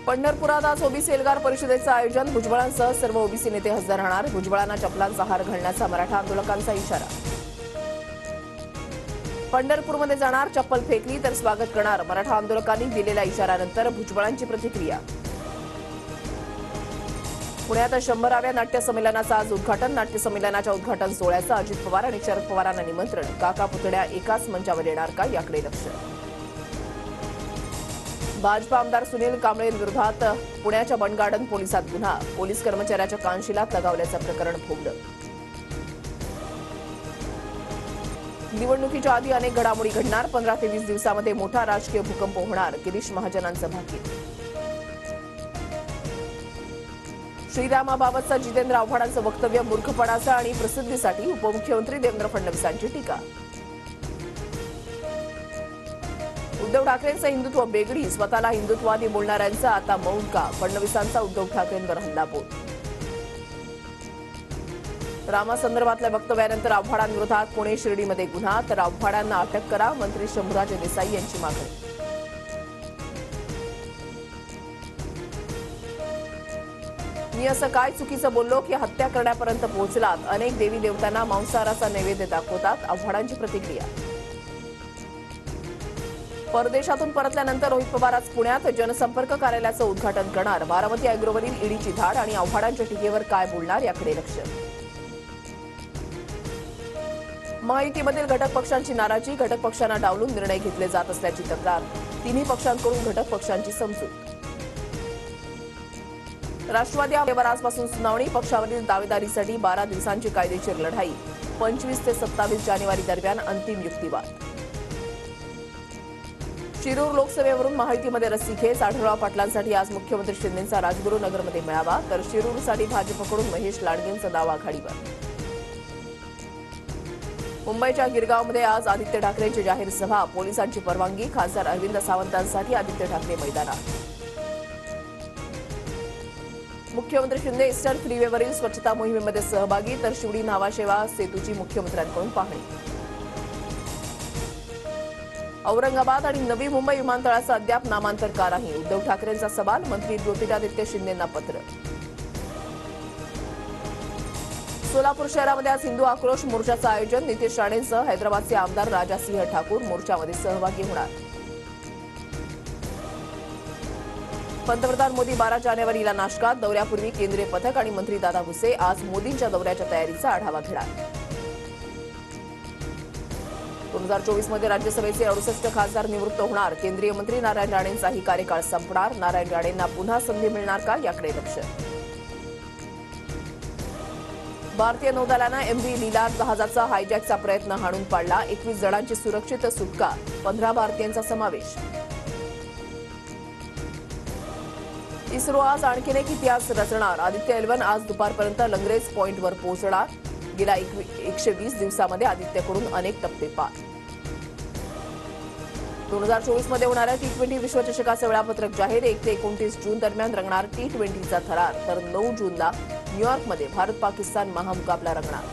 पंढरपुरात आज ओबीसी एल्गार परिषदेचं आयोजन. भुजबळांसह सर्व ओबीसी नेते हजर राहणार. भुजबळांना चपलांचा हार घालण्याचा मराठा आंदोलकांचा इशारा. पंढरपूरमध्ये जाणार, चप्पल फेकली तर स्वागत करणार. मराठा आंदोलकांनी दिलेल्या इशाऱ्यानंतर भुजबळांची प्रतिक्रिया. पुण्यात 100व्या नाट्य संमेलनाचं आज उद्घाटन. नाट्य संमेलनाच्या उद्घाटन सोहळ्याचं अजित पवार आणि शरद पवारांना निमंत्रण. काका पुतण्या एकाच मंचावर येणार का, याकडे लक्ष. भाजपा आमदार सुनील कांबळेंविरोधात पुण्याच्या बंड गार्डन पोलिसात गुन्हा. पोलीस कर्मचाऱ्याच्या कानशिलात लगावल्याचं प्रकरण भोगलं. निवडणुकीच्या आधी अनेक घडामोडी घडणार. 15 ते 20 दिवसामध्ये मोठा राजकीय भूकंप होणार. गिरीश महाजनांचं भाकीत. श्रीरामाबाबतचं जितेंद्र आव्हाडांचं वक्तव्य मूर्खपणाचं आणि प्रसिद्धीसाठी. उपमुख्यमंत्री देवेंद्र फडणवीसांची टीका. उद्धव ठाकरेंचं हिंदुत्व बेगडी. स्वतःला हिंदुत्ववादी बोलणाऱ्यांचा आता मौन का. फडणवीसांचा उद्धव ठाकरेंवर हल्लाबोल. रामासंदर्भातल्या वक्तव्यानंतर आव्हाडांविरोधात पुणे शिर्डीमध्ये गुन्हा. तर आव्हाडांना अटक करा, मंत्री शंभूराज देसाई यांची मागणी. मी असं काय चुकीचं बोललो की हत्या करण्यापर्यंत पोहोचलात. अनेक देवी देवतांना मांसाहाराचा नैवेद्य दाखवतात. आव्हाडांची प्रतिक्रिया. परदेशातून परतल्यानंतर रोहित पवार आज पुण्यात जनसंपर्क कार्यालयाचं उद्घाटन करणार. बारामती अॅग्रोवरील ईडीची धाड आणि आव्हाडांच्या टीकेवर काय बोलणार, याकडे लक्ष. महायुतीमधील घटक पक्षांची नाराजी. घटक पक्षांना डावलून निर्णय घेतले जात असल्याची तक्रार. तिन्ही पक्षांकडून घटक पक्षांची समजूत. राष्ट्रवादीवर आजपासून सुनावणी. पक्षावरील दावेदारीसाठी 12 दिवसांची कायदेशीर लढाई. 25 ते 27 जानेवारी दरम्यान अंतिम युक्तिवाद. शिरूर लोकसभेवरून महायुतीमध्ये रस्सीखेच. आढळराव पाटलांसाठी आज मुख्यमंत्री शिंदेंचा राजगुरुनगरमध्ये मेळावा. तर शिरूरसाठी भाजपकडून महेश लाडगेंचा दावा आघाडीवर. मुंबईच्या गिरगावमध्ये आज आदित्य ठाकरेंची जाहीर सभा. पोलिसांची परवानगी. खासदार अरविंद सावंतांसाठी आदित्य ठाकरे मैदानात. मुख्यमंत्री शिंदे ईस्टर्न फ्रीवेवरील स्वच्छता मोहिमेमध्ये सहभागी. तर शिवडी न्हावा सेतूची मुख्यमंत्र्यांकडून पाहणी. औरंगाबाद आणि नवी मुंबई विमानतळाचं अद्याप नामांतर का नाही. उद्धव ठाकरेंचा सवाल. मंत्री ज्योतिरादित्य शिंदेंना पत्र. सोलापूर शहरामध्ये आज हिंदू आक्रोश मोर्चाचं आयोजन. नितेश राणेंसह हैदराबादचे आमदार राजासिंह ठाकूर मोर्चामध्ये सहभागी होणार. पंतप्रधान मोदी 12 जानेवारीला नाशकात. दौऱ्यापूर्वी केंद्रीय पथक आणि मंत्री दादा भुसे आज मोदींच्या दौऱ्याच्या तयारीचा आढावा घेणार. 2024 मध्ये राज्यसभेचे 68 खासदार निवृत्त होणार. केंद्रीय मंत्री नारायण राणेंचाही कार्यकाळ संपणार. नारायण राणेंना पुन्हा संधी मिळणार का, याकडे लक्ष. भारतीय नौदलानं एमव्ही लीला जहाजाचा हायजॅकचा प्रयत्न हाणून पाडला. 21 जणांची सुरक्षित सुटका. 15 भारतीयांचा समावेश. इस्रो आज आणखीन एक इतिहास रचणार. आदित्य एल1 आज दुपारपर्यंत लंगरेज पॉइंटवर पोहोचणार. गेल्या 120 दिवसामध्ये आदित्यकडून अनेक टप्पे पार. 2024 मध्ये होणाऱ्या T20 विश्वचषकाचं वेळापत्रक जाहीर. 1 ते 29 जून दरम्यान रंगणार T20चा थरार. तर 9 जूनला न्यूयॉर्कमध्ये भारत पाकिस्तान महामुकाबला रंगणार.